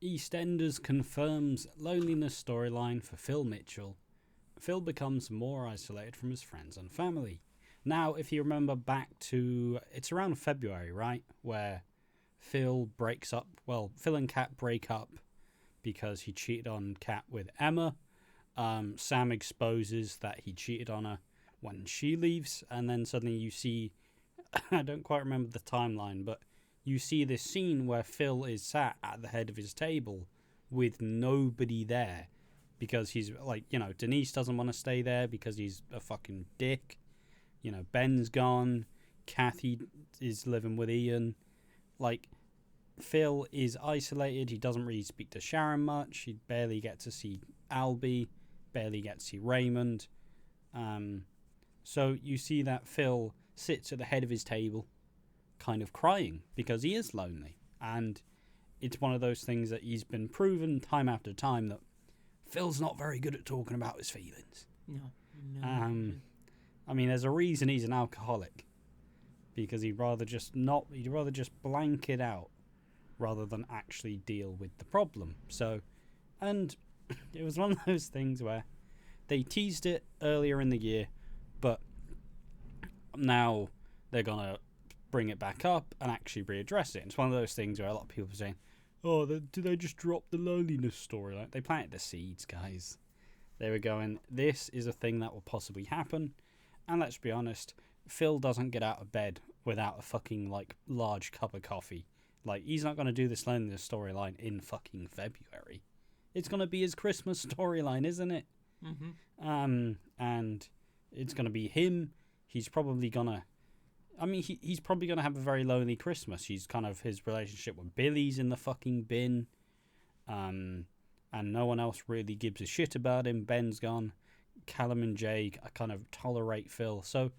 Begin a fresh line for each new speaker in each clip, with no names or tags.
EastEnders confirms loneliness storyline for Phil Mitchell. Phil becomes more isolated from his friends and family. Now, if you remember back to... It's around February, right? Where Phil breaks up... Well, Phil and Kat break up because he cheated on Kat with Emma. Sam exposes that he cheated on her when she leaves. And then suddenly you see... I don't quite remember the timeline, but you see this scene where Phil is sat at the head of his table with nobody there. Because he's like, Denise doesn't want to stay there because he's a fucking dick. Ben's gone. Kathy is living with Ian. Phil is isolated. He doesn't really speak to Sharon much. He barely gets to see Albie. Barely gets to see Raymond. So you see that Phil sits at the head of his table kind of crying because he is lonely. And it's one of those things that he's been proven time after time that Phil's not very good at talking about his feelings.
No.
There's a reason he's an alcoholic. Because he'd rather just blank it out rather than actually deal with the problem. So, and it was one of those things where they teased it earlier in the year, but now they're going to bring it back up and actually readdress it. It's one of those things where a lot of people are saying, oh, did they just drop the loneliness story? They planted the seeds, guys. They were going, this is a thing that will possibly happen. And let's be honest, Phil doesn't get out of bed without a fucking, large cup of coffee. He's not going to do this loneliness storyline in fucking February. It's going to be his Christmas storyline, isn't it?
Mm-hmm.
And it's going to be him. He's probably going to... he's probably going to have a very lonely Christmas. He's kind of... His relationship with Billy's in the fucking bin. And no one else really gives a shit about him. Ben's gone. Callum and Jay kind of tolerate Phil. So,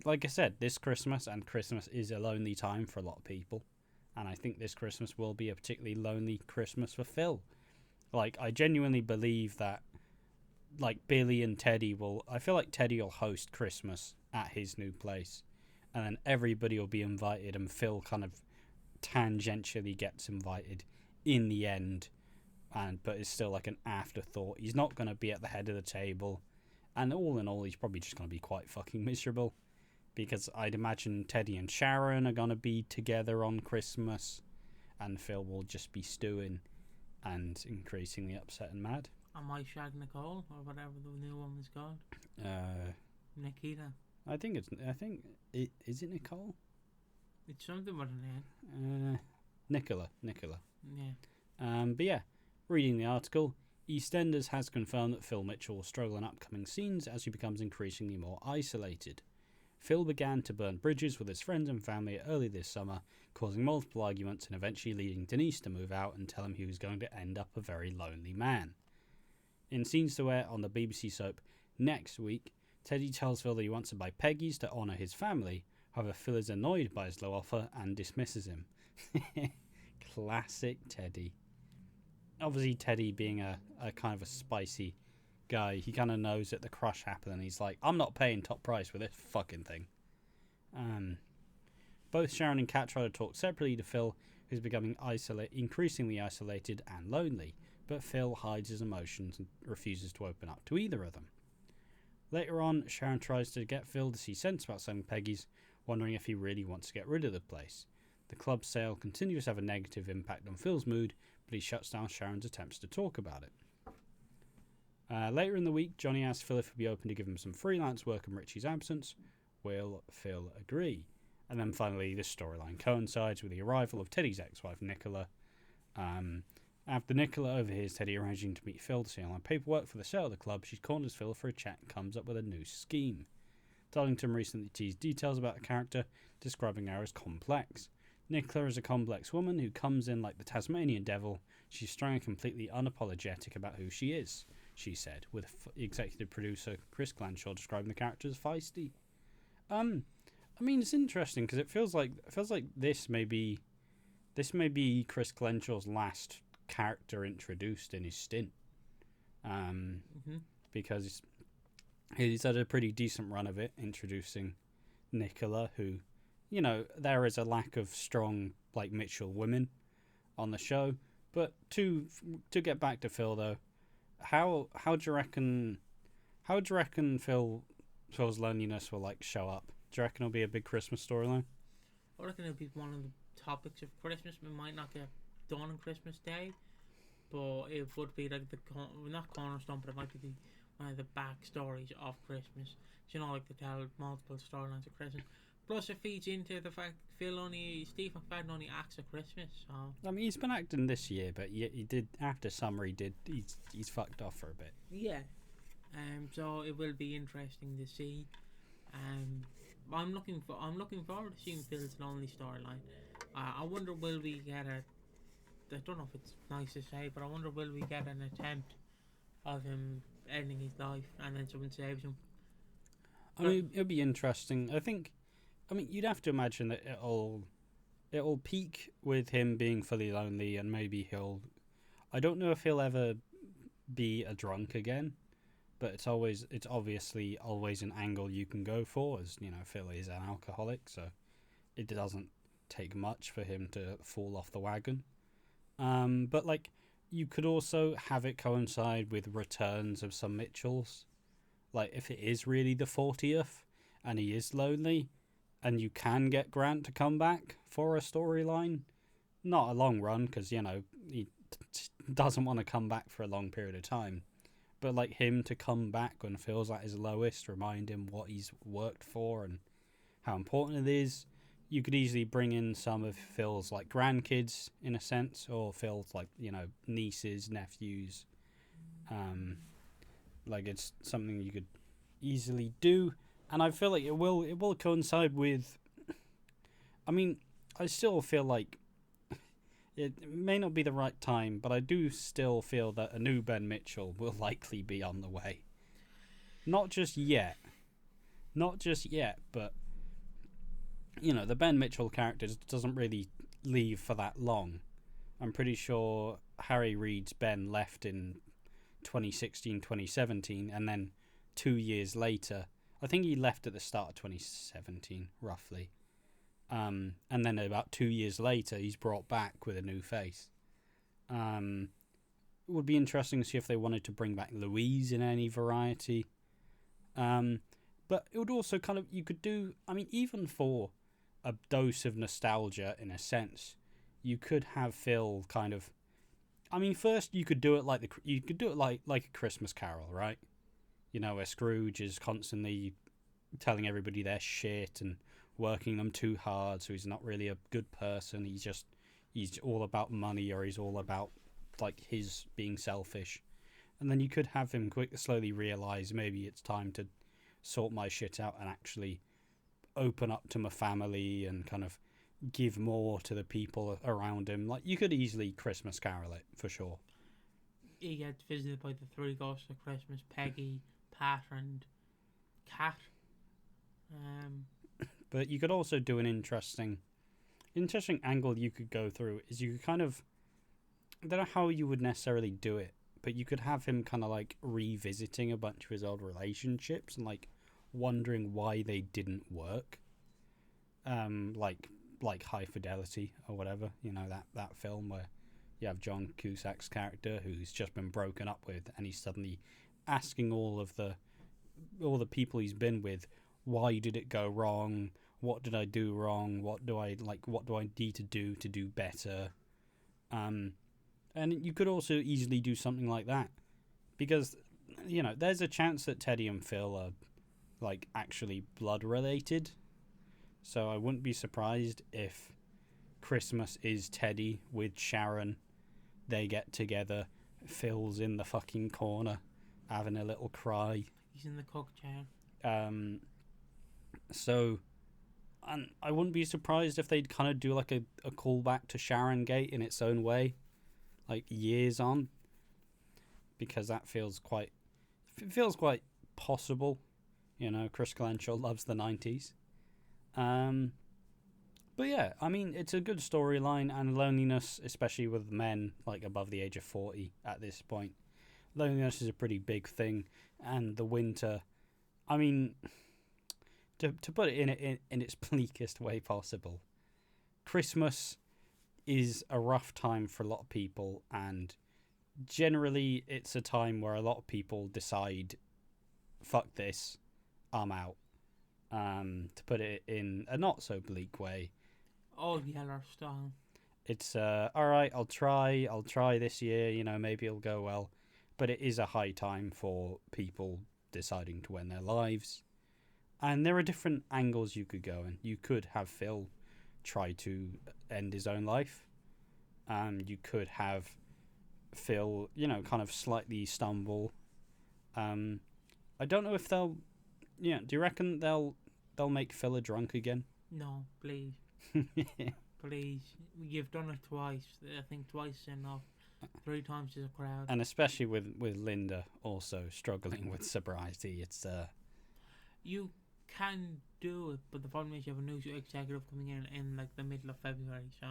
like I said, this Christmas, and Christmas is a lonely time for a lot of people. And I think this Christmas will be a particularly lonely Christmas for Phil. I genuinely believe that, Billy and Teddy will... I feel like Teddy will host Christmas at his new place. And then everybody will be invited, and Phil kind of tangentially gets invited in the end. But it's still an afterthought. He's not going to be at the head of the table. And all in all, he's probably just going to be quite fucking miserable. Because I'd imagine Teddy and Sharon are going to be together on Christmas. And Phil will just be stewing and increasingly upset and mad.
Am I Shag Nicole, or whatever the new one was called? Nikita.
Is it Nicole?
It's something with a name.
Nicola.
Yeah.
But yeah, reading the article, EastEnders has confirmed that Phil Mitchell will struggle in upcoming scenes as he becomes increasingly more isolated. Phil began to burn bridges with his friends and family early this summer, causing multiple arguments and eventually leading Denise to move out and tell him he was going to end up a very lonely man. In scenes to air on the BBC soap next week, Teddy tells Phil that he wants to buy Peggy's to honour his family. However, Phil is annoyed by his low offer and dismisses him. Classic Teddy. Obviously, Teddy being a kind of a spicy guy, he kind of knows that the crush happened and he's like, I'm not paying top price for this fucking thing. Both Sharon and Kat try to talk separately to Phil, who's becoming increasingly isolated and lonely, but Phil hides his emotions and refuses to open up to either of them. Later on, Sharon tries to get Phil to see sense about selling Peggy's, wondering if he really wants to get rid of the place. The club sale continues to have a negative impact on Phil's mood, but he shuts down Sharon's attempts to talk about it. Later in the week, Johnny asks Phil if he'd be open to give him some freelance work in Richie's absence. Will Phil agree? And then finally, this storyline coincides with the arrival of Teddy's ex-wife, Nicola. After Nicola overhears Teddy arranging to meet Phil to see online paperwork for the sale of the club, she corners Phil for a chat and comes up with a new scheme. Darlington recently teased details about the character, describing her as complex. Nicola is a complex woman who comes in like the Tasmanian devil. She's strong and completely unapologetic about who she is, she said, with executive producer Chris Glanshaw describing the character as feisty. It's interesting because it feels like this may be Chris Glenshaw's last character introduced in his stint. Because he's had a pretty decent run of it, introducing Nicola, who, there is a lack of strong, Mitchell women on the show, But to get back to Phil though, how do you reckon Phil's loneliness will like show up? Do you reckon it'll be a big Christmas storyline?
I reckon it'll be one of the topics of Christmas. We might not get done on Christmas Day, but it would be like not cornerstone, but it might be one of the backstories of Christmas. So, you know, like they tell multiple storylines of Christmas. Plus, it feeds into the fact Steve McFadden only acts at Christmas. So
I mean, he's been acting this year, but he did after summer. He's fucked off for a bit.
Yeah. So it will be interesting to see. I'm looking forward to seeing Phil's lonely storyline. I wonder, will we get I don't know if it's nice to say, but I wonder, will we get an attempt of him ending his life and then someone saves him?
I mean, it'll be interesting. I mean, you'd have to imagine that it'll peak with him being fully lonely, and maybe I don't know if he'll ever be a drunk again, but it's obviously always an angle you can go for, as you know, Phil is an alcoholic, so it doesn't take much for him to fall off the wagon. But like, you could also have it coincide with returns of some Mitchells. Like, if it is really the 40th and he is lonely, and you can get Grant to come back for a storyline, not a long run, because, you know, he doesn't want to come back for a long period of time, but like him to come back when Phil's at his lowest, remind him what he's worked for and how important it is. You could easily bring in some of Phil's like grandkids in a sense, or Phil's like, you know, nieces, nephews. Like, it's something you could easily do, and I feel like it will coincide with. I mean, I still feel like it may not be the right time, but I do still feel that a new Ben Mitchell will likely be on the way. Not just yet, but, you know, the Ben Mitchell character doesn't really leave for that long. I'm pretty sure Harry Reid's Ben left in 2016, 2017, and then 2 years later, I think he left at the start of 2017, roughly. And then about 2 years later, he's brought back with a new face. It would be interesting to see if they wanted to bring back Louise in any variety. But it would also kind of, you could do, I mean, even for a dose of nostalgia in a sense, you could have Phil kind of, I mean, first you could do it like like a Christmas Carol, right? You know, where Scrooge is constantly telling everybody they're shit and working them too hard, so he's not really a good person. He's all about money, or he's all about like his being selfish. And then you could have him slowly realize maybe it's time to sort my shit out and actually open up to my family and kind of give more to the people around him. Like, you could easily Christmas Carol it for sure.
He gets visited by the three ghosts of Christmas: Peggy, Pat, and Cat.
But you could also do an interesting angle you could go through is you could kind of, I don't know how you would necessarily do it, but you could have him kind of like revisiting a bunch of his old relationships and like wondering why they didn't work. Like High Fidelity or whatever, you know, that film where you have John Cusack's character who's just been broken up with, and he's suddenly asking all the people he's been with, why did it go wrong? What did I do wrong? What do I need to do better? And you could also easily do something like that, because, you know, there's a chance that Teddy and Phil are like actually blood related. So I wouldn't be surprised if Christmas is Teddy with Sharon. They get together. Phil's in the fucking corner having a little cry.
He's in the cook chair.
So, and I wouldn't be surprised if they'd kind of do like a callback to Sharon Gate in its own way, like years on, because that feels quite possible. You know, Chris Colenshaw loves the 90s. But yeah, I mean, it's a good storyline, and loneliness, especially with men like above the age of 40 at this point, loneliness is a pretty big thing. And the winter, I mean, to put it in its bleakest way possible, Christmas is a rough time for a lot of people, and generally it's a time where a lot of people decide, fuck this, I'm out. To put it in a not so bleak way,
Oh, Yeller style.
it's alright, I'll try this year, you know, maybe it'll go well. But it is a high time for people deciding to end their lives. And there are different angles you could go in. You could have Phil try to end his own life. You could have Phil, you know, kind of slightly stumble. I don't know if they'll... Yeah, do you reckon they'll make Phil a drunk again?
No, please. Please. You've done it twice. I think twice is enough. 3 times is a crowd.
And especially with Linda also struggling with sobriety, it's...
You can do it, but the problem is you have a new executive coming in like the middle of February, so...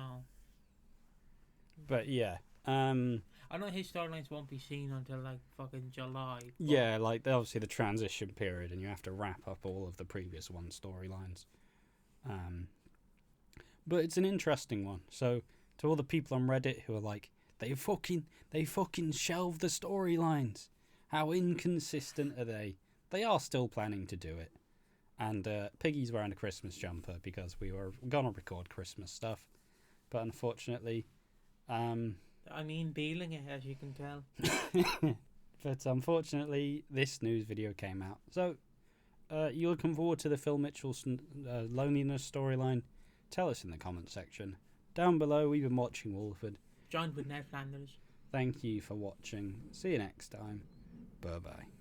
But yeah,
I know his storylines won't be seen until like fucking July.
yeah, like obviously the transition period, and you have to wrap up all of the previous one storylines. But it's an interesting one. So to all the people on Reddit who are like, they fucking shelved the storylines. How inconsistent are they? They are still planning to do it. And Piggy's wearing a Christmas jumper because we were gonna record Christmas stuff, but unfortunately.
I mean, beeling it, as you can tell.
But unfortunately, this news video came out. So, you looking forward to the Phil Mitchell's loneliness storyline? Tell us in the comment section. Down below, we've been watching Walford.
Joined with Ned Flanders.
Thank you for watching. See you next time. Bye-bye.